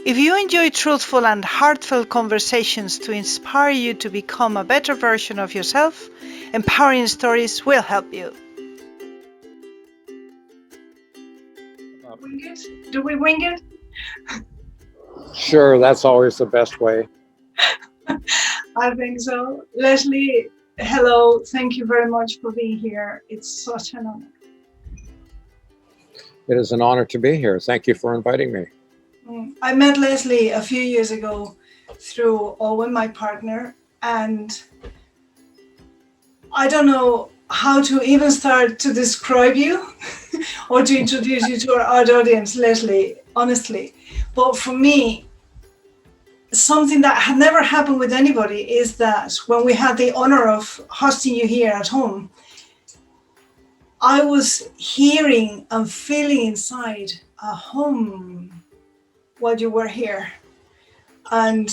If you enjoy truthful and heartfelt conversations to inspire you to become a better version of yourself, empowering stories will help you. Wing it? Do we wing it? Sure, that's always the best way. I think so. Leslie, hello. Thank you very much for being here. It's such an honor. It is an honor to be here. Thank you for inviting me. I met Leslie a few years ago through Owen, my partner, and I don't know how to even start to describe you or to introduce you to our audience, Leslie, honestly. But for me, something that had never happened with anybody is that when we had the honor of hosting you here at home, I was hearing and feeling inside a home while you were here. And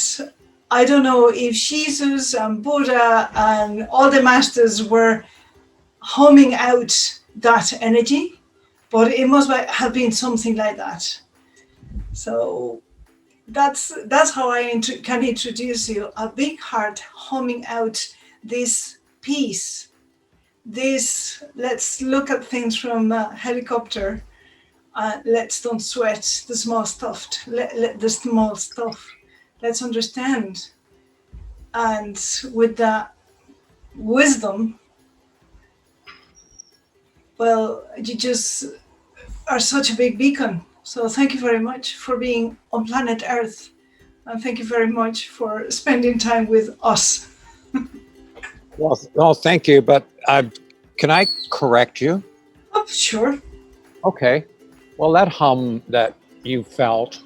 I don't know if Jesus and Buddha and all the masters were humming out that energy, but it must have been something like that. So that's how I can introduce you. A big heart humming out this peace. This let's look at things from a helicopter. Let's don't sweat the small stuff. Let the small stuff. Let's understand. And with that wisdom, well, you just are such a big beacon. So thank you very much for being on planet Earth. And thank you very much for spending time with us. Well, thank you. But can I correct you? Oh, sure. Okay. Well, that hum that you felt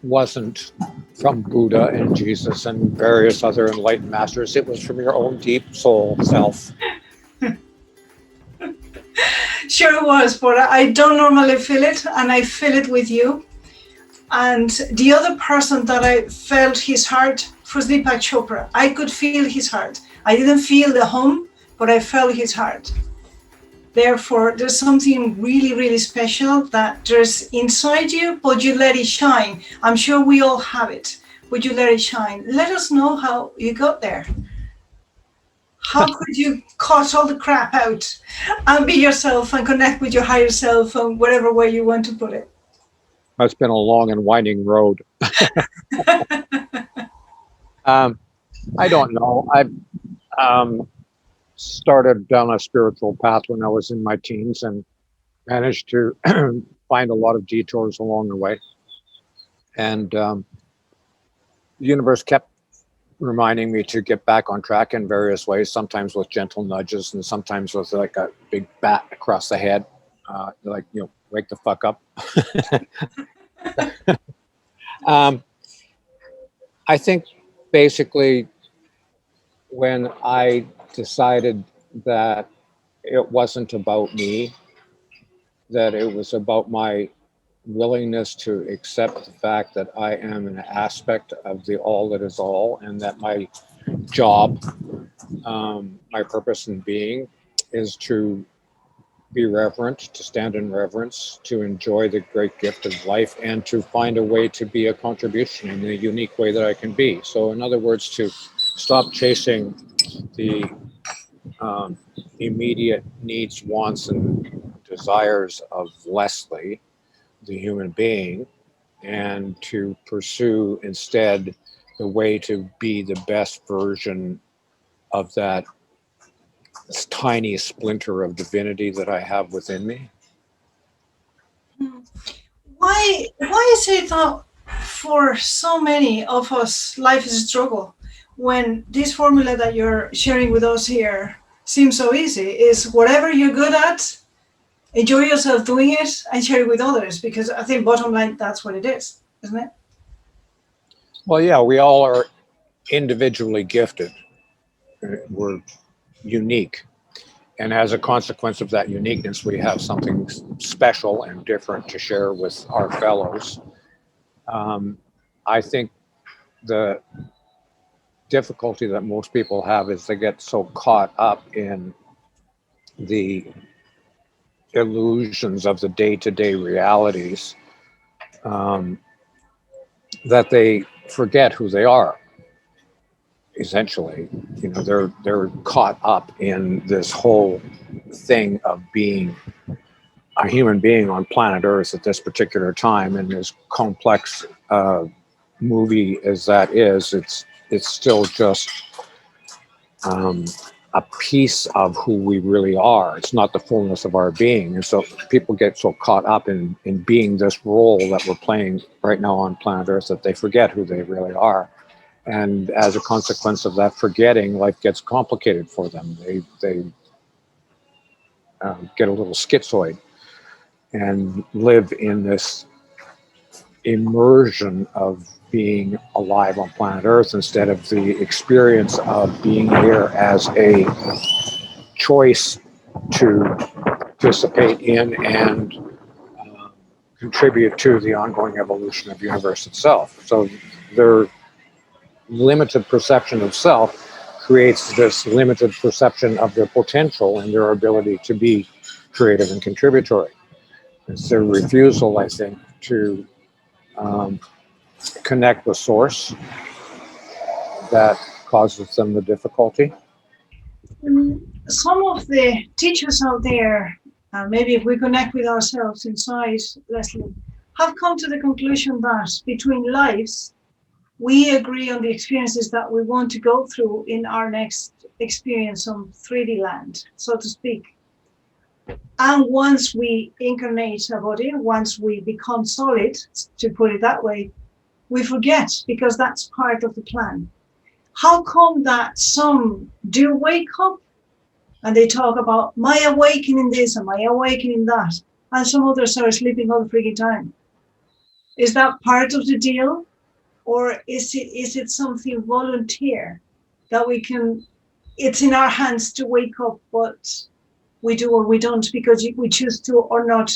wasn't from Buddha and Jesus and various other enlightened masters. It was from your own deep soul self. Sure it was, but I don't normally feel it, and I feel it with you. And the other person that I felt his heart was Deepak Chopra. I could feel his heart. I didn't feel the hum, but I felt his heart. Therefore, there's something really, really special that there's inside you, but you let it shine. I'm sure we all have it, but you let it shine. Let us know how you got there. How could you cut all the crap out and be yourself and connect with your higher self and whatever way you want to put it? It's been a long and winding road. I don't know. I started down a spiritual path when I was in my teens and managed to find a lot of detours along the way. And the universe kept reminding me to get back on track in various ways, sometimes with gentle nudges and sometimes with like a big bat across the head, like, wake the fuck up. I think basically when I decided that it wasn't about me, that it was about my willingness to accept the fact that I am an aspect of the all that is all, and that my job, my purpose in being, is to be reverent, to stand in reverence, to enjoy the great gift of life, and to find a way to be a contribution in a unique way that I can be. So, in other words, to stop chasing the immediate needs, wants, and desires of Leslie, the human being, and to pursue instead the way to be the best version of that tiny splinter of divinity that I have within me. Why is it that for so many of us life is a struggle when this formula that you're sharing with us here seems so easy? Is whatever you're good at, enjoy yourself doing it and share it with others, because I think bottom line that's what it is, isn't it? Well, yeah, we all are individually gifted. We're unique. And as a consequence of that uniqueness, we have something special and different to share with our fellows. I think the difficulty that most people have is they get so caught up in the illusions of the day-to-day realities, um, that they forget who they are. Essentially, they're caught up in this whole thing of being a human being on planet Earth at this particular time, and as complex movie as that is, it's still just um, a piece of who we really are. It's not the fullness of our being, and so people get so caught up in being this role that we're playing right now on planet Earth that they forget who they really are. And as a consequence of that forgetting, life gets complicated for them. They get a little schizoid and live in this immersion of being alive on planet Earth instead of the experience of being here as a choice to participate in and contribute to the ongoing evolution of the universe itself. So their limited perception of self creates this limited perception of their potential and their ability to be creative and contributory. It's their refusal, I think, to connect with source that causes them the difficulty. Some of the teachers out there, maybe if we connect with ourselves inside, Leslie, have come to the conclusion that between lives, we agree on the experiences that we want to go through in our next experience on 3D land, so to speak. And once we incarnate a body, once we become solid, to put it that way, we forget because that's part of the plan. How come that some do wake up and they talk about my awakening this and my awakening that, and some others are sleeping all the freaking time? Is that part of the deal? Or is it something volunteer that we can, it's in our hands to wake up, but we do or we don't because we choose to or not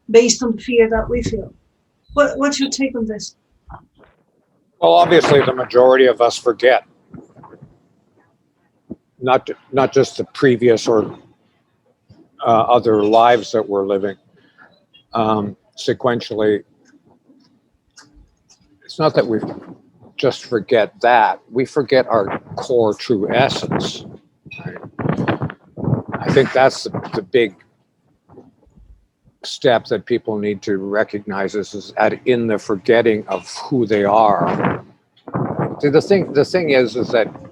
based on the fear that we feel? What's your take on this? Well, obviously, the majority of us forget not just the previous or other lives that we're living sequentially. It's not that we just forget that, we forget our core true essence. Right? I think that's the big step that people need to recognize is at in the forgetting of who they are. The thing is that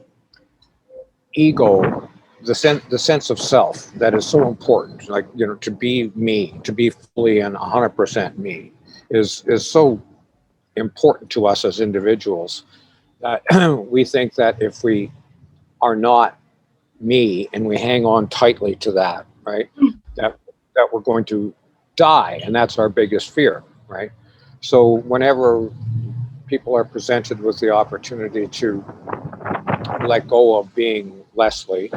ego, the sense of self that is so important, like to be me, to be fully and 100% me, is so important to us as individuals that we think that if we are not me and we hang on tightly to that, right, that we're going to die, and that's our biggest fear, right? So whenever people are presented with the opportunity to let go of being Leslie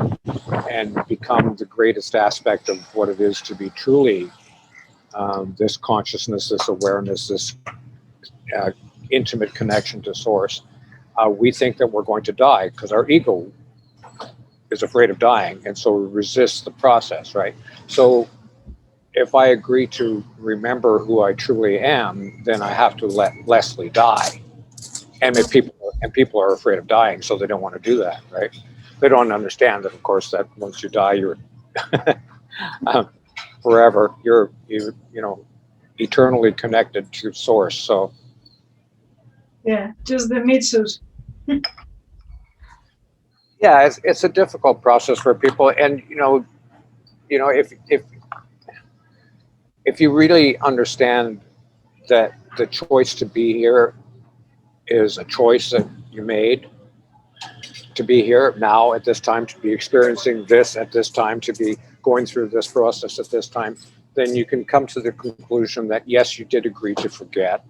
and become the greatest aspect of what it is to be truly this consciousness, this awareness, this intimate connection to source, we think that we're going to die because our ego is afraid of dying, and so resists the process, right? So if I agree to remember who I truly am, then I have to let Leslie die. And if people are afraid of dying, so they don't want to do that, right? They don't understand that, of course, that once you die, you're forever. You're eternally connected to source. So Yeah, just the meat suit. yeah, it's a difficult process for people, and if you really understand that the choice to be here is a choice that you made, to be here now at this time, to be experiencing this at this time, to be going through this process at this time, then you can come to the conclusion that yes, you did agree to forget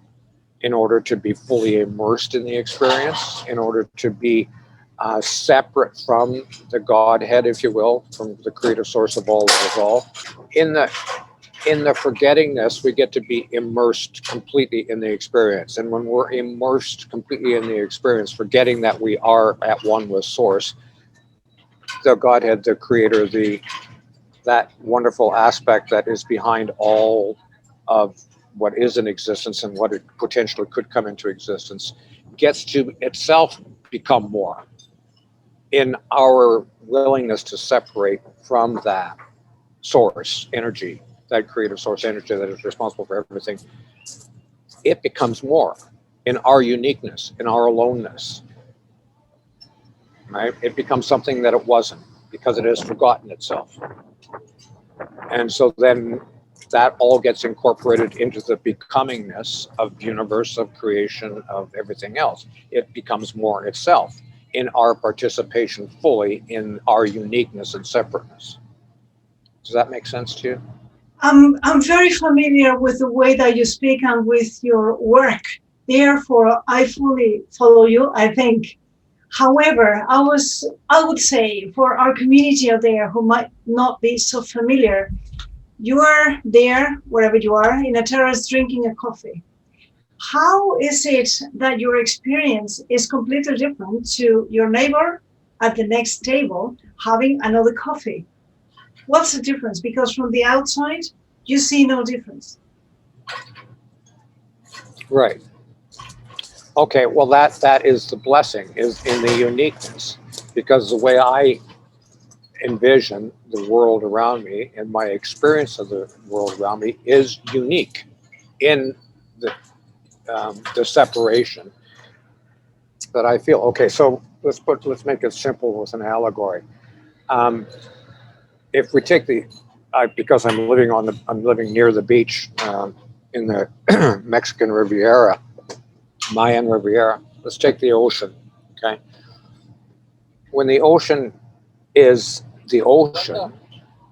in order to be fully immersed in the experience, in order to be separate from the Godhead, if you will, from the creative source of all that is all. In the forgettingness, we get to be immersed completely in the experience. And when we're immersed completely in the experience, forgetting that we are at one with source, the Godhead, the creator, that wonderful aspect that is behind all of what is in existence and what it potentially could come into existence, gets to itself become more in our willingness to separate from that source energy, that creative source energy that is responsible for everything. It becomes more in our uniqueness, in our aloneness, right? It becomes something that it wasn't because it has forgotten itself. And so then that all gets incorporated into the becomingness of universe, of creation, of everything else. It becomes more itself in our participation fully in our uniqueness and separateness. Does that make sense to you? I'm very familiar with the way that you speak and with your work. Therefore, I fully follow you, I think. However, I would say for our community out there who might not be so familiar, you are there wherever you are in a terrace drinking a coffee. How is it that your experience is completely different to your neighbor at the next table having another coffee? What's the difference? Because from the outside, you see no difference. Right. Okay, well that is the blessing, is in the uniqueness. Because the way I envision the world around me and my experience of the world around me is unique in the separation that I feel. Okay, so let's make it simple with an allegory. Um, if we take because I'm living near the beach in the Mexican Riviera, Mayan Riviera. Let's take the ocean. Okay, when the ocean is the ocean,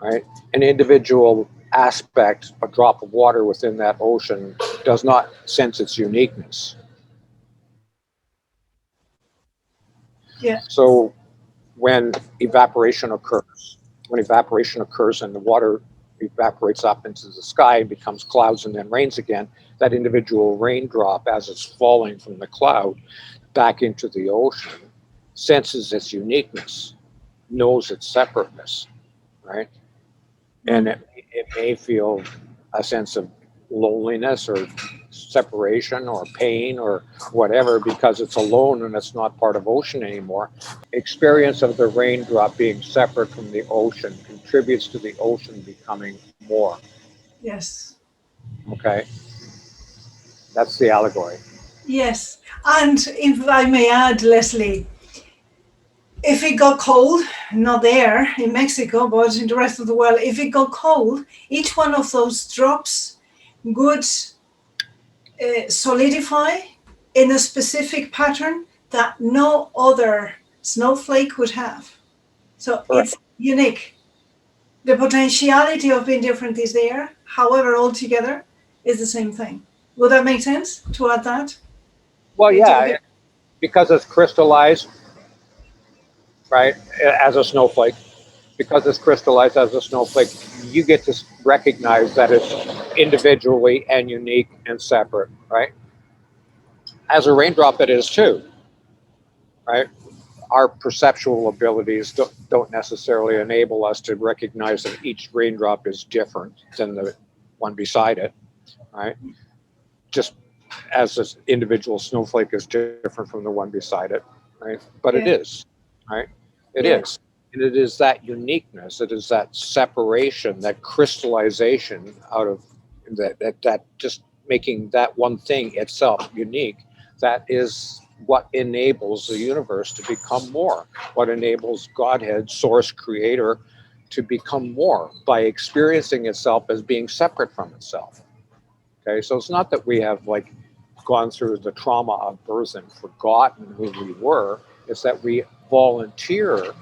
right? An individual aspect, a drop of water within that ocean, does not sense its uniqueness. Yeah. So when evaporation occurs, and the water evaporates up into the sky and becomes clouds and then rains again, that individual raindrop, as it's falling from the cloud back into the ocean, senses its uniqueness, knows its separateness, right? And it may feel a sense of loneliness or separation or pain or whatever because it's alone and it's not part of ocean anymore. Experience of the raindrop being separate from the ocean contributes to the ocean becoming more. Yes. Okay, that's the allegory. Yes. And if I may add, Leslie, if it got cold, not there in Mexico, but in the rest of the world, if it got cold, each one of those drops would solidify in a specific pattern that no other snowflake would have. So Correct. it's unique. The potentiality of being different is there. However, altogether is the same thing. Would that make sense to add that? Well, yeah, because it's crystallized, right, as a snowflake. Because it's crystallized as a snowflake, you get to recognize that it's individually and unique and separate, right? As a raindrop, it is too, right? Our perceptual abilities don't necessarily enable us to recognize that each raindrop is different than the one beside it, right? Just as this individual snowflake is different from the one beside it, right? But it Yeah. is, right? It Yeah. is. And it is that uniqueness, it is that separation, that crystallization out of that just making that one thing itself unique, that is what enables the universe to become more, what enables Godhead, source creator, to become more by experiencing itself as being separate from itself. Okay, so it's not that we have like gone through the trauma of birth and forgotten who we were, it's that we volunteer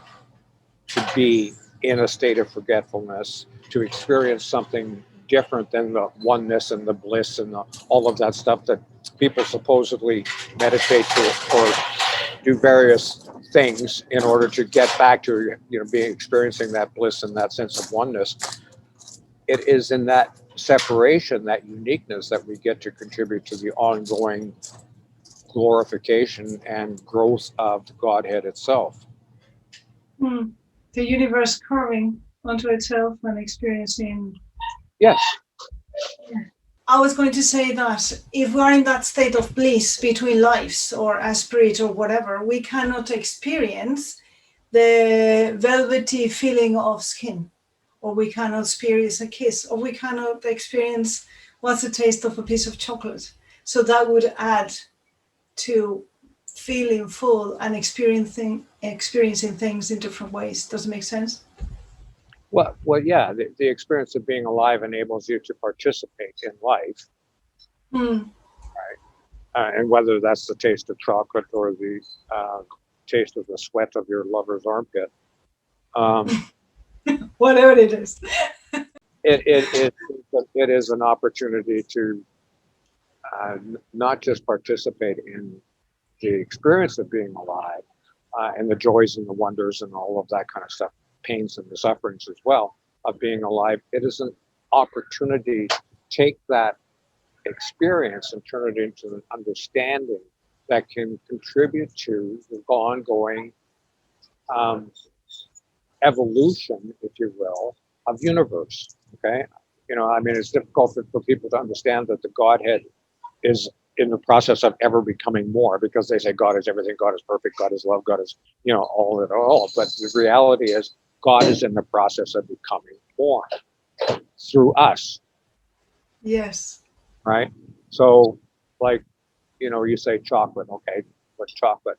to be in a state of forgetfulness, to experience something different than the oneness and the bliss and all of that stuff that people supposedly meditate to or do various things in order to get back to being experiencing that bliss and that sense of oneness. It is in that separation, that uniqueness, that we get to contribute to the ongoing glorification and growth of the Godhead itself. The universe curving onto itself and experiencing. Yes. I was going to say that if we're in that state of bliss between lives or a spirit or whatever, we cannot experience the velvety feeling of skin, or we cannot experience a kiss, or we cannot experience what's the taste of a piece of chocolate. So that would add to feeling full and experiencing things in different ways. Does it make sense? Well, yeah. The experience of being alive enables you to participate in life, Mm. and whether that's the taste of chocolate or the taste of the sweat of your lover's armpit. Um, Whatever it is. it is an opportunity to not just participate in the experience of being alive, and the joys and the wonders and all of that kind of stuff, pains and the sufferings as well of being alive. It is an opportunity to take that experience and turn it into an understanding that can contribute to the ongoing um, evolution, if you will, of universe. Okay, I mean, it's difficult for people to understand that the Godhead is in the process of ever becoming more, because they say God is everything, God is perfect, God is love, God is all of it all. But the reality is God is in the process of becoming more through us, Yes. right? So, like, you say chocolate, okay, but chocolate.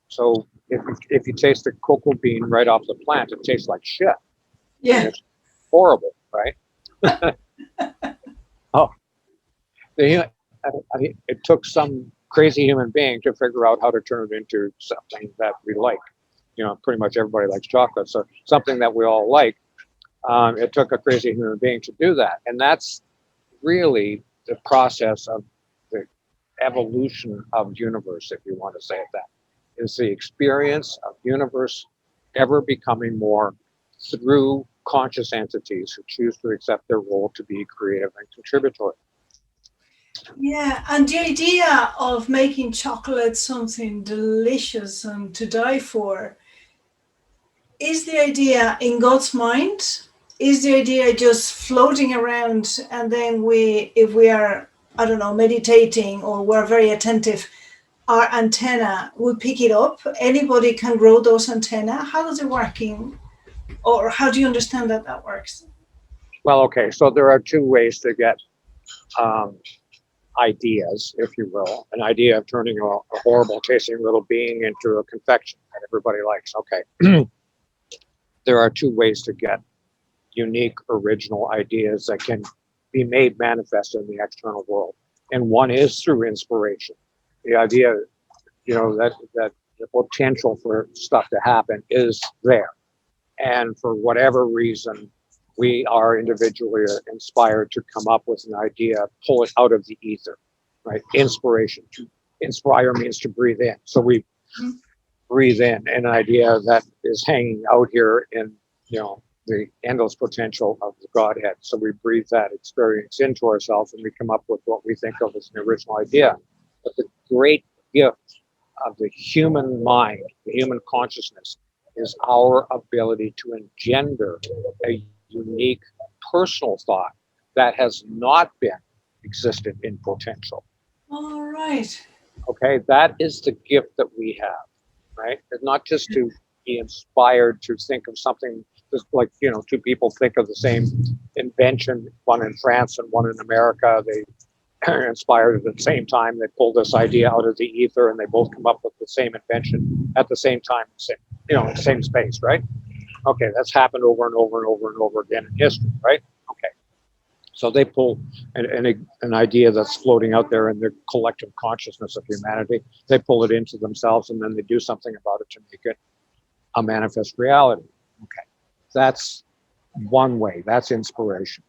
So if you taste a cocoa bean right off the plant, it tastes like shit. And Yeah. it's horrible, right? Oh, it took some crazy human being to figure out how to turn it into something that we like. Pretty much everybody likes chocolate, so something that we all like. It took a crazy human being to do that, and that's really the process of the evolution of universe, if you want to say it that, is the experience of universe ever becoming more through conscious entities who choose to accept their role to be creative and contributory. Yeah, and the idea of making chocolate something delicious and to die for, is the idea in God's mind? Is the idea just floating around, and then if we are, I don't know, meditating or we're very attentive, our antenna will pick it up? Anybody can grow those antenna. How does it work or how do you understand that works? Well, okay, so there are two ways to get um, ideas, if you will. An idea of turning a horrible tasting little being into a confection that everybody likes. Okay. There are two ways to get unique, original ideas that can be made manifest in the external world. And one is through inspiration. The idea, that the potential for stuff to happen is there. And for whatever reason, we are individually inspired to come up with an idea, pull it out of the ether, right? Inspiration. To inspire means to breathe in. So we breathe in an idea that is hanging out here in, the endless potential of the Godhead. So we breathe that experience into ourselves and we come up with what we think of as an original idea. But the great gift of the human mind, the human consciousness, is our ability to engender a unique personal thought that has not been existed in potential. All right. Okay, that is the gift that we have, right? It's not just to be inspired to think of something, just like, two people think of the same invention, one in France and one in America. They inspired at the same time. They pulled this idea out of the ether, and they both come up with the same invention at the same time, in the same space, right? Okay, that's happened over and over and over and over again in history, right? Okay, so they pull an idea that's floating out there in the collective consciousness of humanity. They pull it into themselves, and then they do something about it to make it a manifest reality. Okay, that's one way. That's inspiration.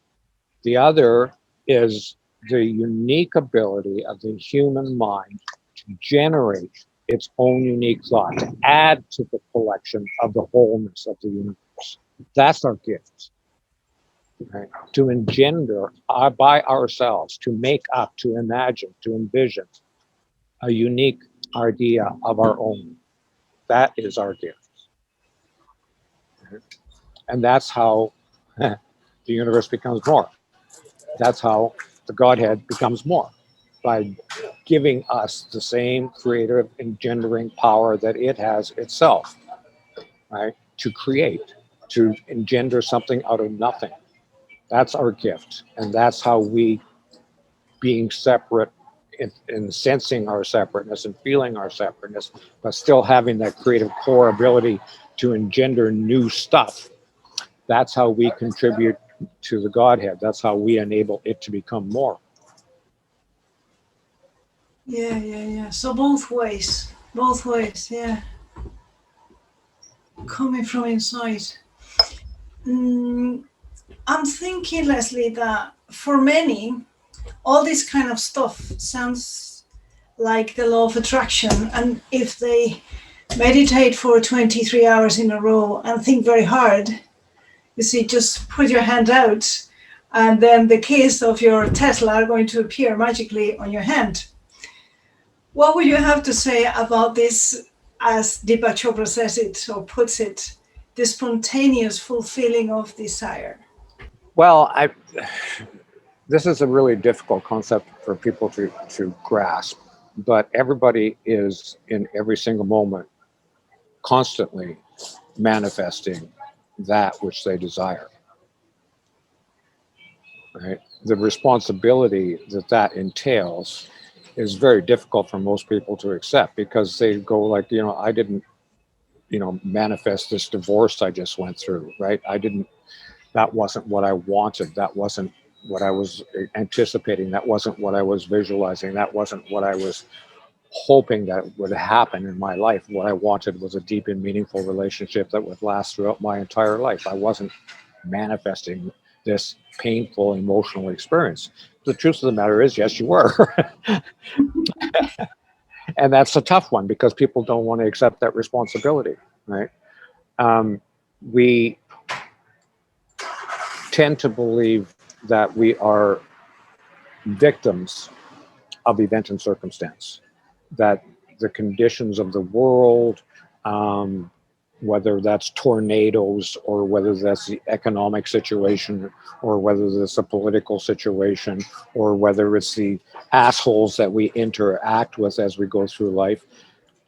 The other is the unique ability of the human mind to generate its own unique thought, to add to the collection of the wholeness of the universe. That's our gift, right? To engender by ourselves, to make up, to imagine, to envision a unique idea of our own. That is our gift. And that's how the universe becomes more. That's how the Godhead becomes more by giving us the same creative engendering power that it has itself, right? To create, to engender something out of nothing. That's our gift. And that's how we, being separate in sensing our separateness and feeling our separateness, but still having that creative core ability to engender new stuff, that's how we contribute to the Godhead. That's how we enable it to become more. Yeah. So both ways, yeah. Coming from inside. I'm thinking, Leslie, that for many, all this kind of stuff sounds like the law of attraction. And if they meditate for 23 hours in a row and think very hard, you see, just put your hand out, and then the keys of your Tesla are going to appear magically on your hand. What would you have to say about this, as Deepak Chopra says it or puts it, the spontaneous fulfilling of desire? Well, this is a really difficult concept for people to grasp, but everybody is in every single moment constantly manifesting that which they desire. Right? The responsibility that entails is very difficult for most people to accept, because they go like, I didn't, manifest this divorce I just went through, right? That wasn't what I wanted. That wasn't what I was anticipating. That wasn't what I was visualizing. That wasn't what I was hoping that would happen in my life. What I wanted was a deep and meaningful relationship that would last throughout my entire life. I wasn't manifesting this painful emotional experience. The truth of the matter is, yes, you were. And that's a tough one, because people don't want to accept that responsibility, right? We tend to believe that we are victims of event and circumstance, that the conditions of the world, whether that's tornadoes or whether that's the economic situation or whether it's a political situation or whether it's the assholes that we interact with as we go through life,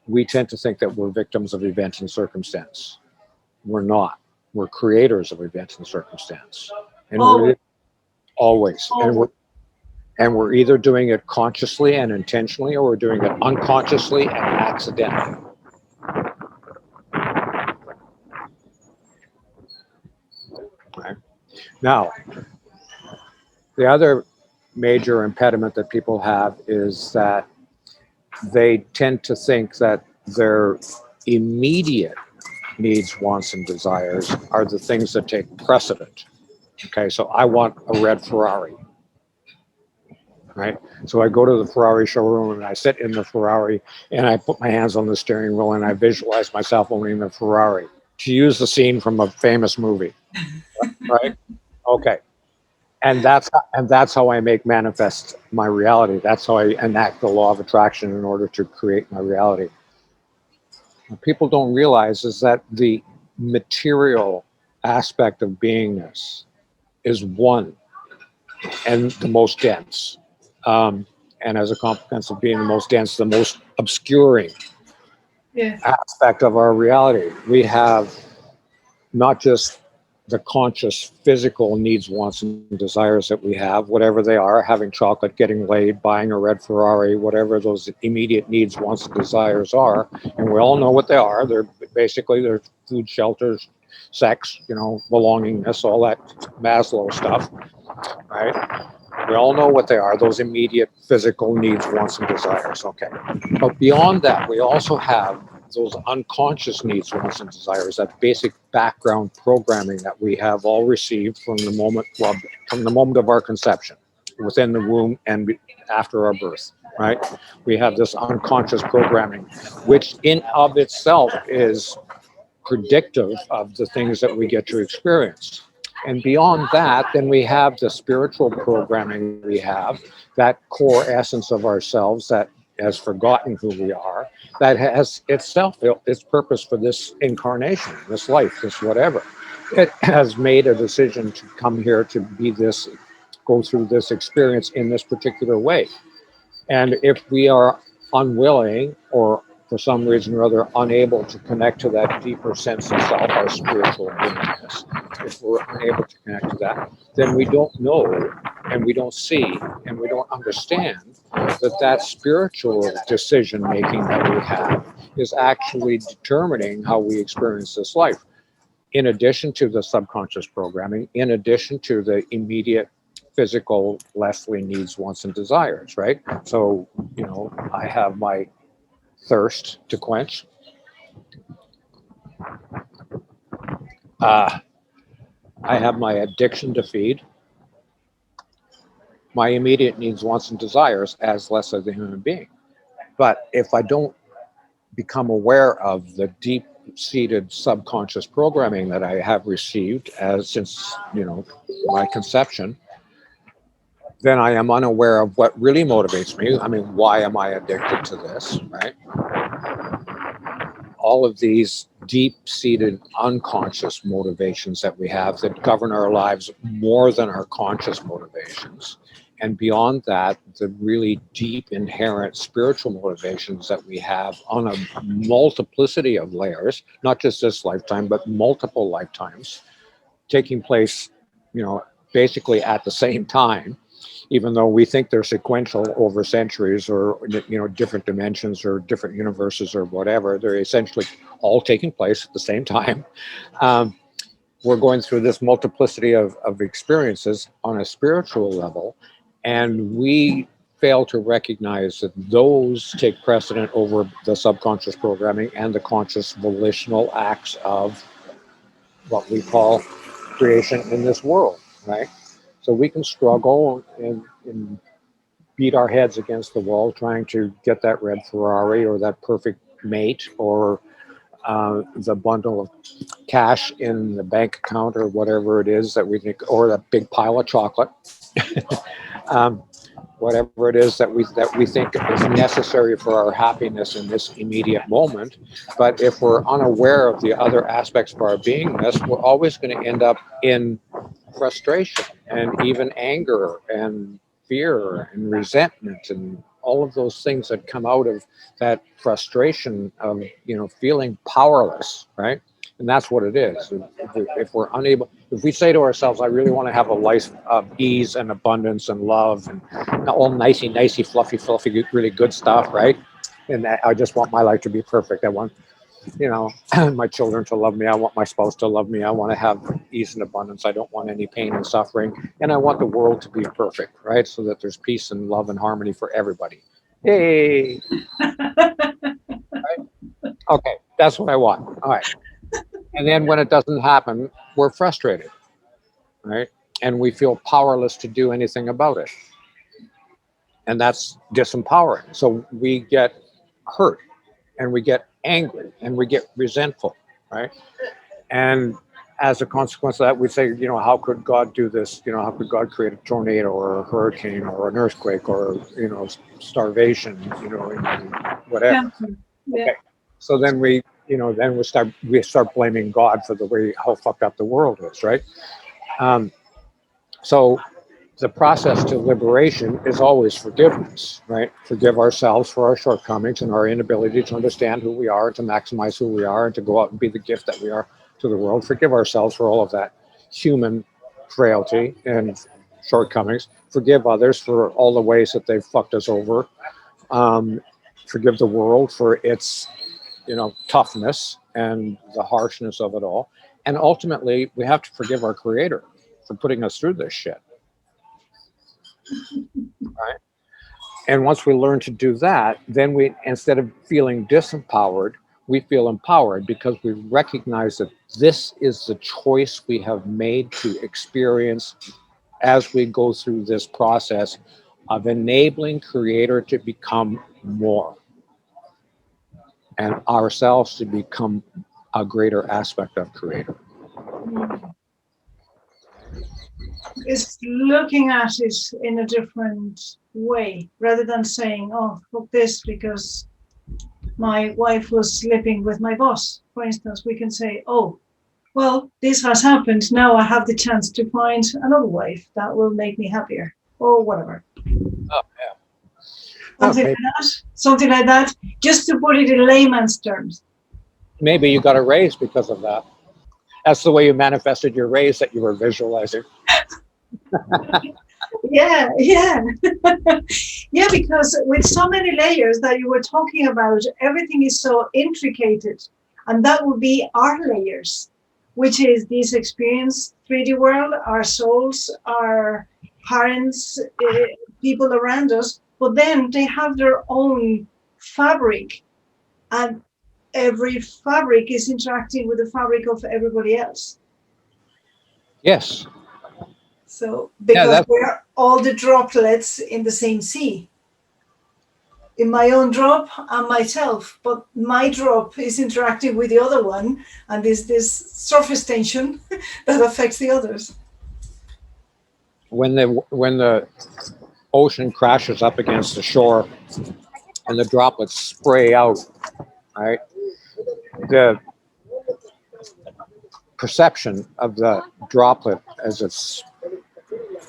we tend to think that we're victims of event and circumstance. We're not. We're creators of event and circumstance. And we're always. And we're either doing it consciously and intentionally, or we're doing it unconsciously and accidentally. Right? Now, the other major impediment that people have is that they tend to think that their immediate needs, wants, and desires are the things that take precedent. Okay, so I want a red Ferrari. Right? So I go to the Ferrari showroom and I sit in the Ferrari and I put my hands on the steering wheel and I visualize myself owning the Ferrari, to use the scene from a famous movie. Right? Okay. And that's how I make manifest my reality. That's how I enact the law of attraction in order to create my reality. What people don't realize is that the material aspect of beingness is one and the most dense. And as a consequence of being the most dense, the most obscuring aspect of our reality. We have not just the conscious physical needs, wants, and desires that we have, whatever they are, having chocolate, getting laid, buying a red Ferrari, whatever those immediate needs, wants, and desires are. And we all know what they are. They're food, shelters, sex, belongingness, all that Maslow stuff, right? We all know what they are, those immediate physical needs, wants, and desires. Okay. But beyond that, we also have those unconscious needs, wants, and desires, that basic background programming that we have all received from the moment of our conception, within the womb and after our birth, right? We have this unconscious programming, which in of itself is predictive of the things that we get to experience. And beyond that, then we have the spiritual programming we have, that core essence of ourselves that has forgotten who we are, that has itself its purpose for this incarnation, this life, this whatever. It has made a decision to come here to be this go through this experience in this particular way. And if we are unwilling or for some reason or other unable to connect to that deeper sense of self, our spiritual beingness, if we're unable to connect to that, then we don't know and we don't see and we don't understand that that spiritual decision making that we have is actually determining how we experience this life. In addition to the subconscious programming, in addition to the immediate physical fleshly needs, wants, and desires, right? So, I have my thirst to quench. I have my addiction to feed. My immediate needs, wants, and desires as less of a human being. But if I don't become aware of the deep-seated subconscious programming that I have received as since my conception, then I am unaware of what really motivates me. I mean, why am I addicted to this, right? All of these deep-seated unconscious motivations that we have that govern our lives more than our conscious motivations. And beyond that, the really deep, inherent spiritual motivations that we have on a multiplicity of layers, not just this lifetime, but multiple lifetimes, taking place, basically at the same time, even though we think they're sequential over centuries or different dimensions or different universes or whatever. They're essentially all taking place at the same time. We're going through this multiplicity of experiences on a spiritual level, and we fail to recognize that those take precedent over the subconscious programming and the conscious volitional acts of what we call creation in this world, right? So we can struggle and beat our heads against the wall trying to get that red Ferrari or that perfect mate or the bundle of cash in the bank account or whatever it is that we think, or that big pile of chocolate, whatever it is that we think is necessary for our happiness in this immediate moment. But if we're unaware of the other aspects of our beingness, we're always going to end up in frustration and even anger and fear and resentment and all of those things that come out of that frustration of feeling powerless, right? And that's what it is. If we're unable, if we say to ourselves, I really want to have a life of ease and abundance and love and all nicey fluffy really good stuff, right? And I just want my life to be perfect. I want my children to love me. I want my spouse to love me. I want to have ease and abundance. I don't want any pain and suffering. And I want the world to be perfect, right? So that there's peace and love and harmony for everybody. Yay! Right? Okay, that's what I want. All right. And then when it doesn't happen, we're frustrated, right? And we feel powerless to do anything about it. And that's disempowering. So we get hurt and we get angry and we get resentful, right? And as a consequence of that, we say, how could God do this? How could God create a tornado or a hurricane or an earthquake or, starvation, whatever. Yeah. Okay. So then then we start blaming God for the way, how fucked up the world is, right? So the process to liberation is always forgiveness, right? Forgive ourselves for our shortcomings and our inability to understand who we are, to maximize who we are, and to go out and be the gift that we are to the world. Forgive ourselves for all of that human frailty and shortcomings. Forgive others for all the ways that they've fucked us over. Forgive the world for its, toughness and the harshness of it all. And ultimately, we have to forgive our Creator for putting us through this shit. Right? And once we learn to do that, then we, instead of feeling disempowered, we feel empowered because we recognize that this is the choice we have made to experience as we go through this process of enabling Creator to become more and ourselves to become a greater aspect of Creator. Is looking at it in a different way rather than saying, oh, fuck this because my wife was sleeping with my boss, for instance. We can say, oh, well, this has happened. Now I have the chance to find another wife that will make me happier, or whatever. Oh, yeah. Something like that. Something like that. Just to put it in layman's terms. Maybe you got a raise because of that. That's the way you manifested your raise that you were visualizing. Yeah, yeah. Yeah, because with so many layers that you were talking about, everything is so intricate. And that would be our layers, which is this experience, 3D world, our souls, our parents, people around us. But then they have their own fabric, and every fabric is interacting with the fabric of everybody else. Yes. So, Yeah, because that's we're all the droplets in the same sea, in my own drop and myself, but my drop is interacting with the other one, and there's this surface tension that affects the others. when the ocean crashes up against the shore and the droplets spray out, right? The perception of the droplet as it's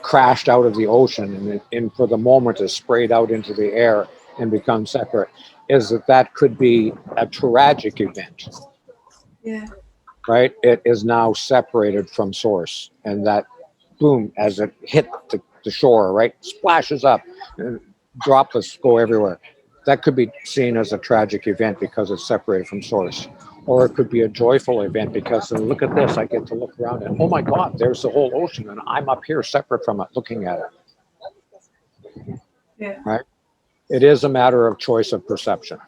crashed out of the ocean and for the moment is sprayed out into the air and becomes separate is that could be a tragic event, Yeah. right? It is now separated from source, and that boom, as it hit the shore, right, splashes up, and droplets go everywhere. That could be seen as a tragic event because it's separated from source. Or it could be a joyful event because look at this, I get to look around and oh my God, there's the whole ocean and I'm up here separate from it looking at it, Yeah. right? It is a matter of choice of perception.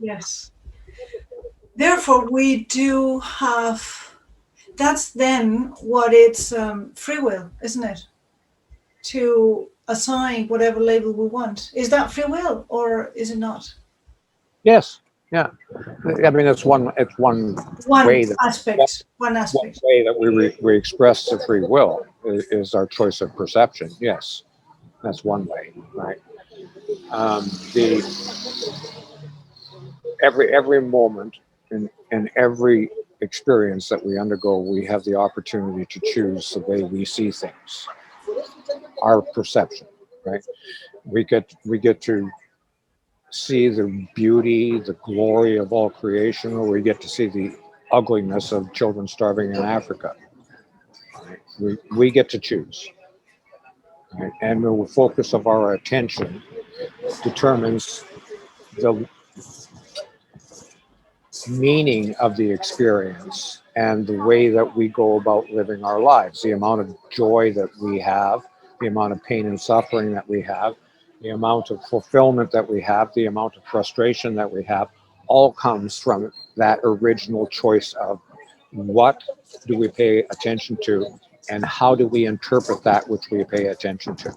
Yes. Therefore, we do have. That's then what it's free will, isn't it? To assign whatever label we want. Is that free will or is it not? Yes, yeah. I mean, it's one One way that aspect. One one aspect. way that we express the free will is our choice of perception. Yes, that's one way, right? The every moment and every experience that we undergo, we have the opportunity to choose the way we see things, our perception, right? We get to see the beauty, the glory of all creation, or we get to see the ugliness of children starving in Africa. Right? We get to choose, right? And the focus of our attention determines the meaning of the experience and the way that we go about living our lives, the amount of joy that we have, the amount of pain and suffering that we have, the amount of fulfillment that we have, the amount of frustration that we have, all comes from that original choice of what do we pay attention to and how do we interpret that which we pay attention to.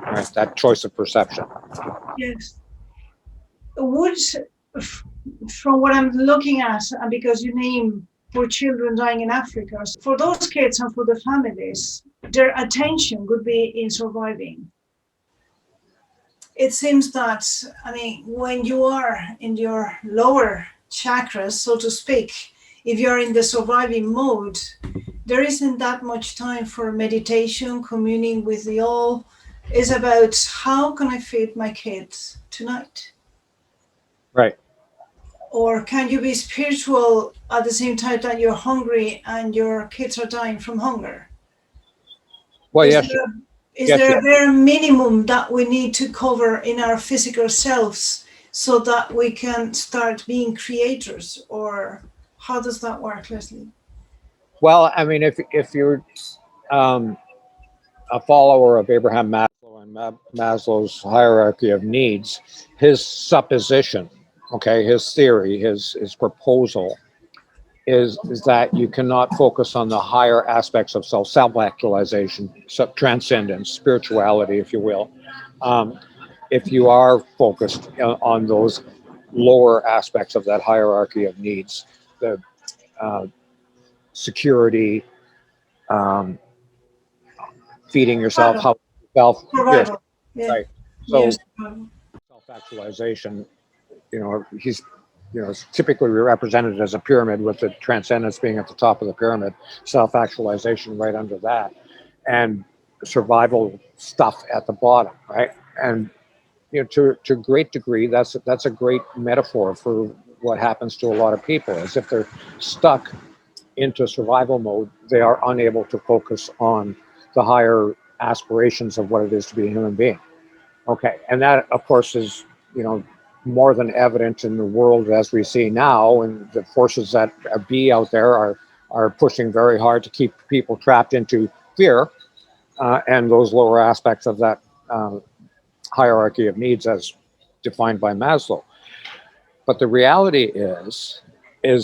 Right? That choice of perception. Yes. Would, from what I'm looking at, and because you name for children dying in Africa, for those kids and for the families, their attention would be in surviving. It seems that, I mean, when you are in your lower chakras, so to speak, if you're in the surviving mode, there isn't that much time for meditation, communing with the all. It's about how can I feed my kids tonight? Right. Or can you be spiritual at the same time that you're hungry and your kids are dying from hunger? Well, Is yes, there, is yes, there yes. a bare minimum that we need to cover in our physical selves so that we can start being creators? Or how does that work, Leslie? Well, I mean, if you're um, a follower of Abraham Maslow and Maslow's hierarchy of needs, his supposition, okay, his theory, his proposal is that you cannot focus on the higher aspects of self actualization, transcendence, spirituality, if you will, um, if you are focused on those lower aspects of that hierarchy of needs, the uh, security, um, feeding yourself, Survival. how yourself, yes, Survival. Yeah. right. Yes. So self-actualization, he's it's typically represented as a pyramid with the transcendence being at the top of the pyramid, self-actualization right under that, and survival stuff at the bottom, right? And to a great degree, that's a great metaphor for what happens to a lot of people. Is if they're stuck into survival mode, they are unable to focus on the higher aspirations of what it is to be a human being. Okay, and that, of course, is more than evident in the world as we see now, and the forces that be out there are pushing very hard to keep people trapped into fear and those lower aspects of that hierarchy of needs as defined by Maslow. But the reality is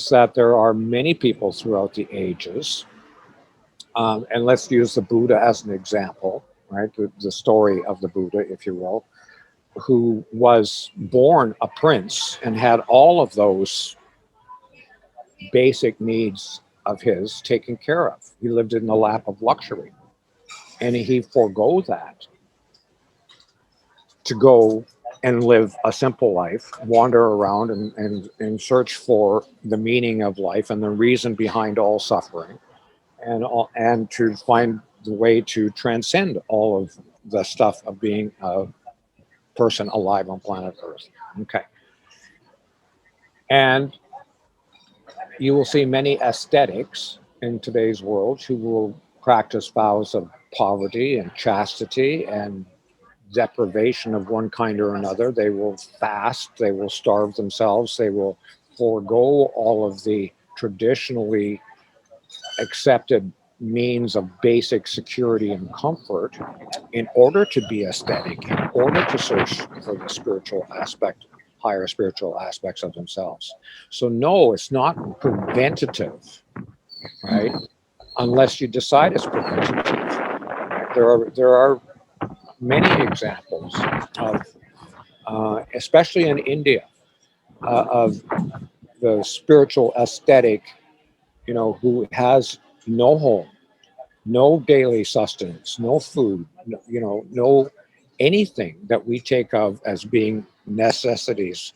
that there are many people throughout the ages, and let's use the Buddha as an example, right? The story of the Buddha, if you will, who was born a prince and had all of those basic needs of his taken care of. He lived in the lap of luxury, and he forego that to go and live a simple life, wander around and search for the meaning of life and the reason behind all suffering, and to find the way to transcend all of the stuff of being a person alive on planet Earth. Okay. And you will see many ascetics in today's world who will practice vows of poverty and chastity and deprivation of one kind or another. They will fast, they will starve themselves, they will forego all of the traditionally accepted means of basic security and comfort in order to be aesthetic, in order to search for the spiritual aspect, higher spiritual aspects of themselves. So no, it's not preventative, right? Unless you decide it's preventative. There are many examples of, especially in India, of the spiritual aesthetic, who has no home, no daily sustenance, no food, no anything that we take of as being necessities,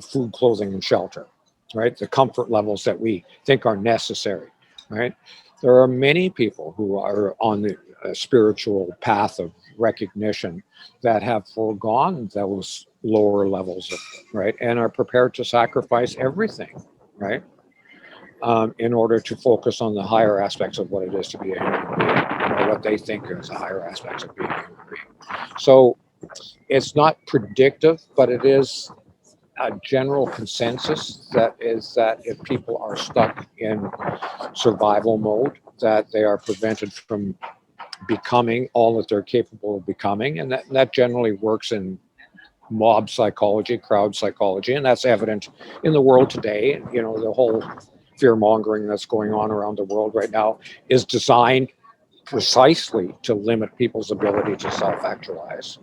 food, clothing, and shelter, right? The comfort levels that we think are necessary, right? There are many people who are on the spiritual path of recognition that have foregone those lower levels of, right, and are prepared to sacrifice everything, right, in order to focus on the higher aspects of what it is to be a human being, what they think is the higher aspects of being a human being. So it's not predictive, but it is a general consensus that if people are stuck in survival mode, that they are prevented from becoming all that they're capable of becoming, and that generally works in mob psychology, crowd psychology, and that's evident in the world today. The whole fear mongering that's going on around the world right now is designed precisely to limit people's ability to self-actualize,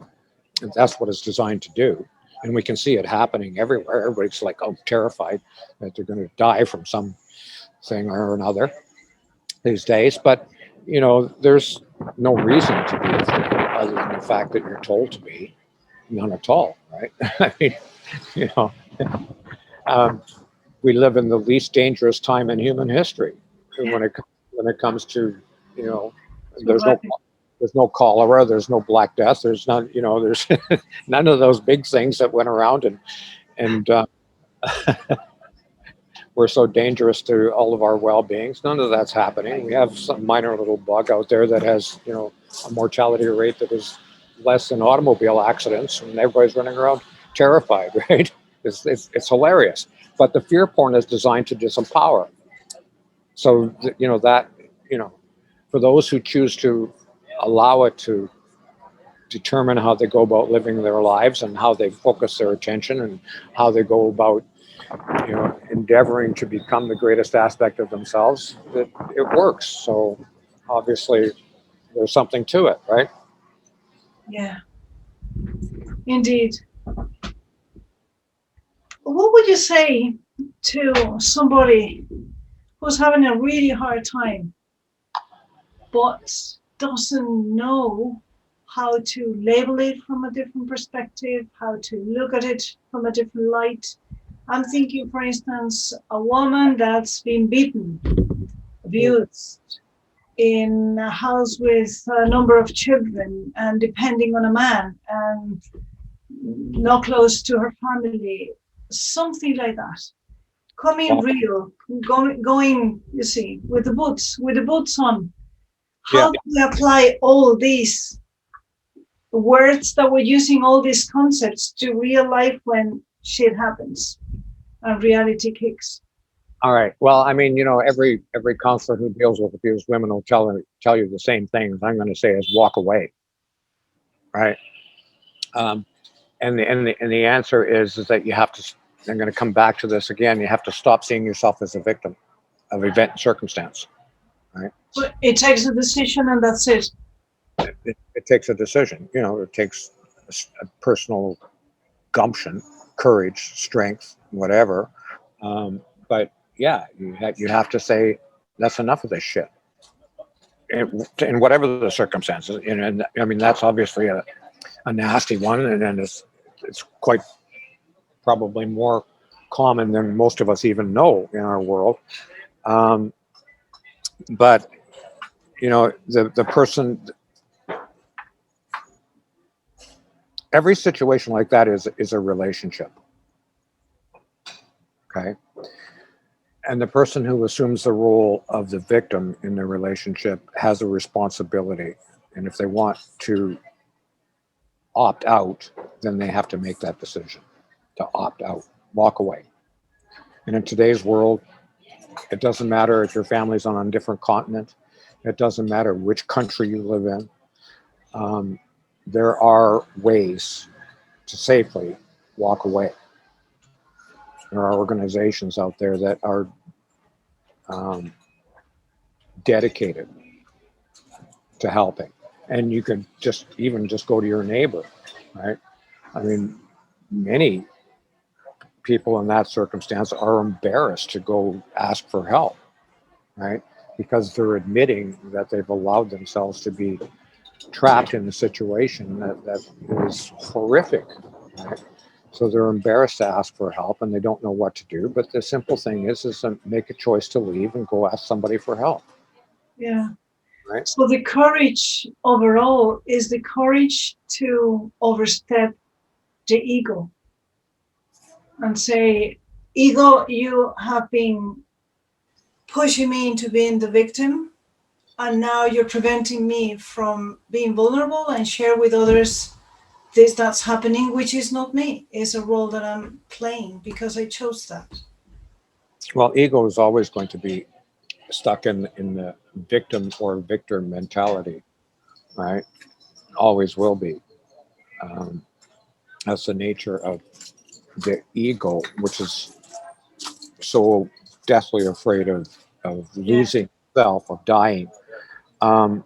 and that's what it's designed to do. And we can see it happening everywhere. Everybody's like, terrified that they're going to die from something or another these days. But there's no reason to be afraid other than the fact that you're told to be. None at all, right? I mean, you know, um, we live in the least dangerous time in human history when it comes to, you know, there's no there's no cholera, there's no Black Death, there's none, there's none of those big things that went around and were so dangerous to all of our well-beings. None of that's happening. We have some minor little bug out there that has, a mortality rate that is less than automobile accidents, and everybody's running around terrified, right? It's hilarious. But the fear porn is designed to disempower. So, for those who choose to allow it to determine how they go about living their lives and how they focus their attention and how they go about endeavoring to become the greatest aspect of themselves, it works. So obviously there's something to it, right? Yeah, indeed. What would you say to somebody who's having a really hard time but doesn't know how to label it from a different perspective, how to look at it from a different light? I'm thinking, for instance, a woman that's been beaten, abused, in a house with a number of children and depending on a man and not close to her family, something like that. Coming Well, real, going, you see, with the boots on. yeah. How do we apply all these words that we're using, all these concepts to real life when shit happens and reality kicks? All right. Well, I mean, every counselor who deals with abused women will tell you the same things. I'm going to say is walk away, right? Um, and the answer is that you have to. I'm going to come back to this again. You have to stop seeing yourself as a victim of event and circumstance, right? But it takes a decision and that's it. It takes a decision. It takes a personal gumption, courage, strength, whatever. But yeah, you have to say that's enough of this shit. In whatever the circumstances, and I mean that's obviously a nasty one, and then it's quite probably more common than most of us even know in our world. Um, but the person, every situation like that is a relationship, okay? And the person who assumes the role of the victim in the relationship has a responsibility, and if they want to opt out, then they have to make that decision to opt out, walk away. And in today's world, it doesn't matter if your family's on a different continent. It doesn't matter which country you live in. Um, there are ways to safely walk away. There are organizations out there that are um, dedicated to helping, and you could just go to your neighbor, right? I mean, many people in that circumstance are embarrassed to go ask for help, right? Because they're admitting that they've allowed themselves to be trapped in a situation that is horrific, right? So they're embarrassed to ask for help and they don't know what to do. But the simple thing is to make a choice to leave and go ask somebody for help, Yeah. right? So the courage overall is the courage to overstep the ego and say, ego, you have been pushing me into being the victim, and now you're preventing me from being vulnerable and share with others this that's happening, which is not me. It's a role that I'm playing because I chose that. Well, ego is always going to be stuck in the victim or victor mentality, right? Always will be. Um, that's the nature of the ego, which is so deathly afraid of Yeah. losing self, of dying, um,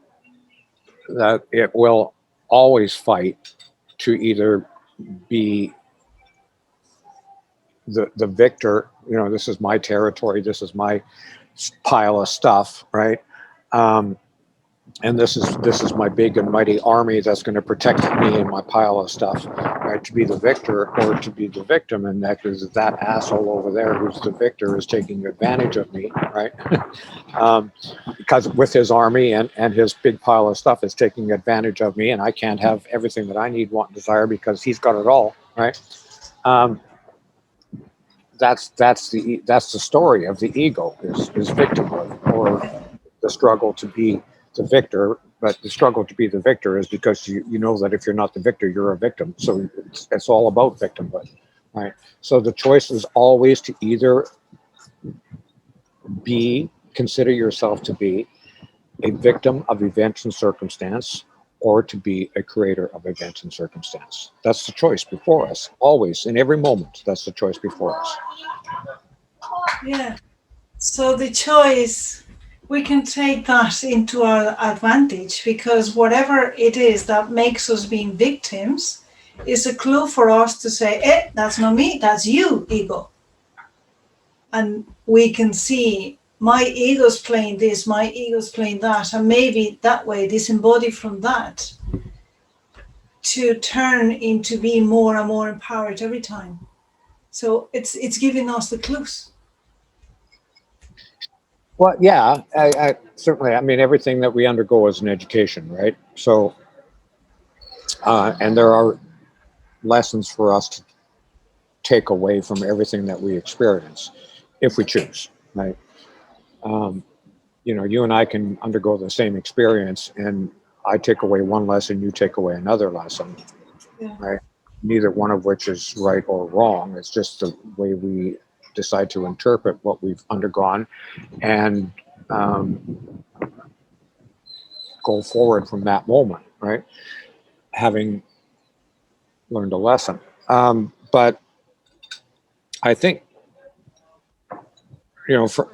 that it will always fight to either be the victor. This is my territory, this is my pile of stuff, right? Um, and this is my big and mighty army that's going to protect me and my pile of stuff, right? To be the victor or to be the victim, and that is that asshole over there who's the victor is taking advantage of me, right? Because with his army and his big pile of stuff is taking advantage of me, and I can't have everything that I need, want, and desire because he's got it all, right? Um, that's the story of the ego is victimhood, or the struggle to be the victor. But the struggle to be the victor is because you know that if you're not the victor, you're a victim. So it's all about victimhood, right? So the choice is always to either consider yourself to be a victim of events and circumstance, or to be a creator of events and circumstance. That's the choice before us, always, in every moment. That's the choice before us. Yeah. So the choice, we can take that into our advantage because whatever it is that makes us being victims is a clue for us to say, that's not me, that's you, ego. And we can see my ego's playing this, my ego's playing that, and maybe that way disembodied from that to turn into being more and more empowered every time. So it's giving us the clues. Well, yeah, I certainly. I mean, everything that we undergo is an education, right? So, and there are lessons for us to take away from everything that we experience, if we choose, right? Um, you and I can undergo the same experience, and I take away one lesson, you take away another lesson, Yeah. right? Neither one of which is right or wrong. It's just the way we decide to interpret what we've undergone and go forward from that moment, right? Having learned a lesson. But I think,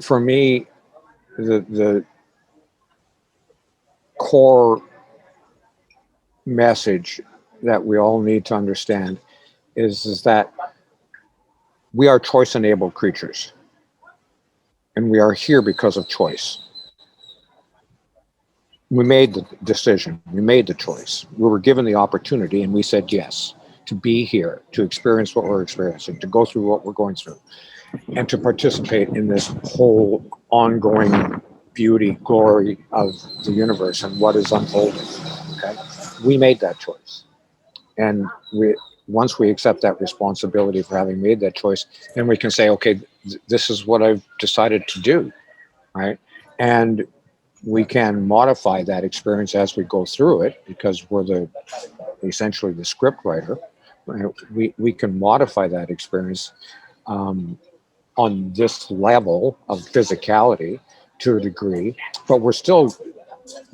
for me, the core message that we all need to understand is that we are choice enabled creatures, and we are here because of choice. We made the decision, we made the choice, we were given the opportunity, and we said yes to be here, to experience what we're experiencing, to go through what we're going through, and to participate in this whole ongoing beauty, glory of the universe and what is unfolding. Okay, we made that choice, and once we accept that responsibility for having made that choice, then we can say, okay, this is what I've decided to do, right? And we can modify that experience as we go through it because we're essentially the script writer. Right? We can modify that experience on this level of physicality to a degree, but we're still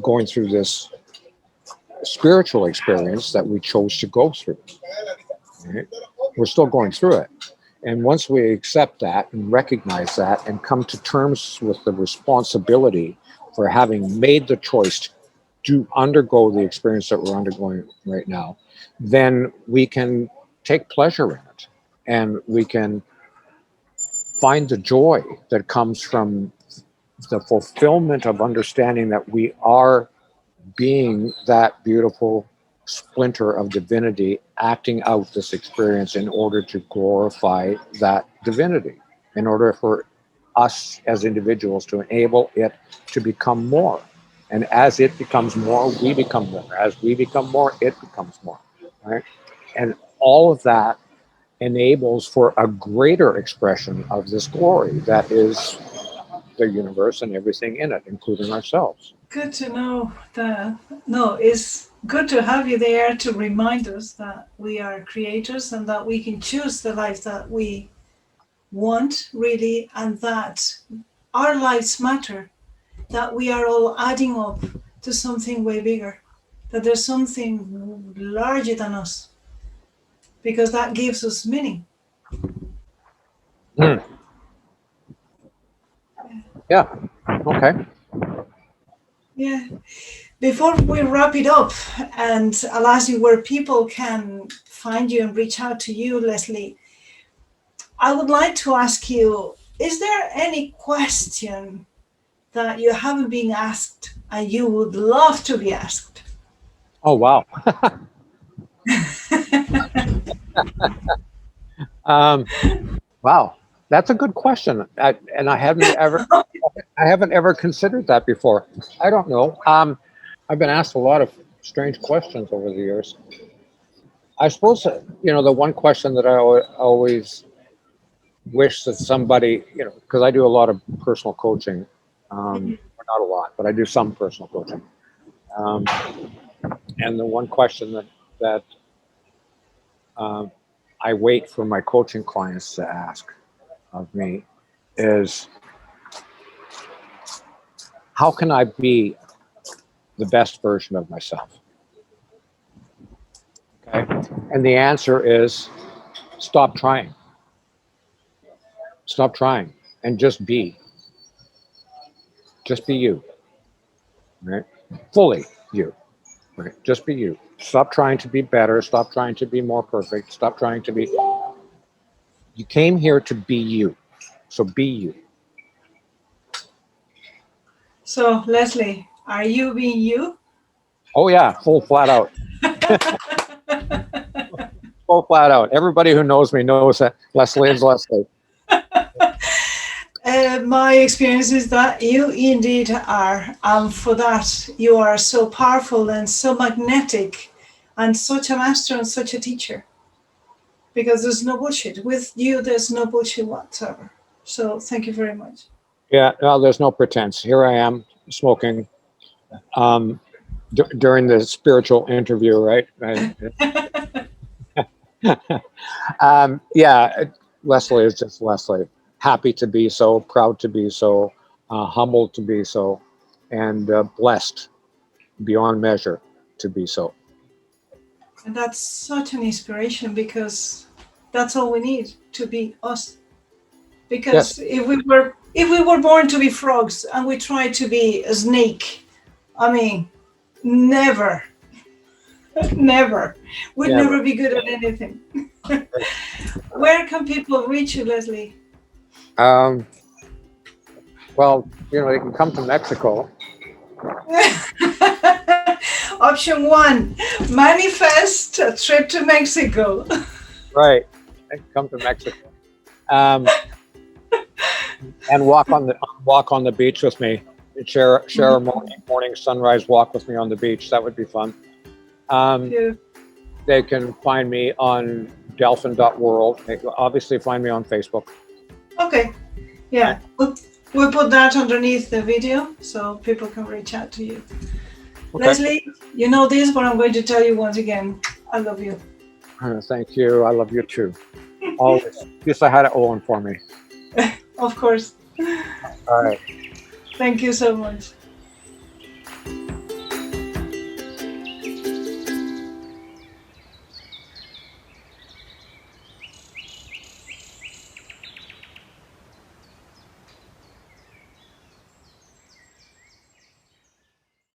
going through this spiritual experience that we chose to go through. Right? We're still going through it. And once we accept that and recognize that and come to terms with the responsibility for having made the choice to undergo the experience that we're undergoing right now, then we can take pleasure in it. And we can find the joy that comes from the fulfillment of understanding that we are being that beautiful splinter of divinity acting out this experience in order to glorify that divinity, in order for us as individuals to enable it to become more. And as it becomes more, we become more. As we become more, it becomes more. Right? And all of that enables for a greater expression of this glory that is the universe and everything in it, including ourselves. Good to know that. No, it's good to have you there to remind us that we are creators and that we can choose the life that we want, really, and that our lives matter, that we are all adding up to something way bigger, that there's something larger than us, because that gives us meaning. Mm. Yeah. Okay. Yeah. Before we wrap it up, and I'll ask you where people can find you and reach out to you, Leslie, I would like to ask you, is there any question that you haven't been asked and you would love to be asked? Oh, wow. um, wow. That's a good question. And I haven't ever considered that before. I don't know. I've been asked a lot of strange questions over the years. I suppose, the one question that I always wish that somebody, because I do a lot of personal coaching, not a lot, but I do some personal coaching. Um, and the one question that um, I wait for my coaching clients to ask of me is, how can I be the best version of myself? Okay. And the answer is, stop trying. Stop trying and just be. Just be you. Right? Fully you. Right? Just be you. Stop trying to be better. Stop trying to be more perfect. Stop trying to be. You came here to be you. So be you. So, Leslie, are you being you? Oh, yeah. Full flat out. go flat out. Everybody who knows me knows that Leslie is Leslie. My experience is that you indeed are, and for that you are so powerful and so magnetic, and such a master and such a teacher. Because there's no bullshit with you. There's no bullshit whatsoever. So thank you very much. Yeah, no, there's no pretense. Here I am smoking during the spiritual interview, right? Yeah, Leslie is just Leslie. Happy to be so, proud to be so, humbled to be so, and blessed beyond measure to be so. And that's such an inspiration, because that's all we need to be us. Because Yes. if we were born to be frogs and we tried to be a snake, I mean, never, never. We'd Never. never be good at anything. Where can people reach you, Leslie? Well, they can come to Mexico. Option 1, manifest a trip to Mexico. Right. They can come to Mexico. And walk on the beach with me. Share a morning sunrise walk with me on the beach. That would be fun. Yeah. They can find me on delphin.world. They can obviously find me on Facebook. Okay. Yeah. We'll put that underneath the video so people can reach out to you. Okay. Leslie, you know this, but I'm going to tell you once again, I love you. Thank you. I love you too. Always. Just I had it on for me. Of course. All right. Thank you so much.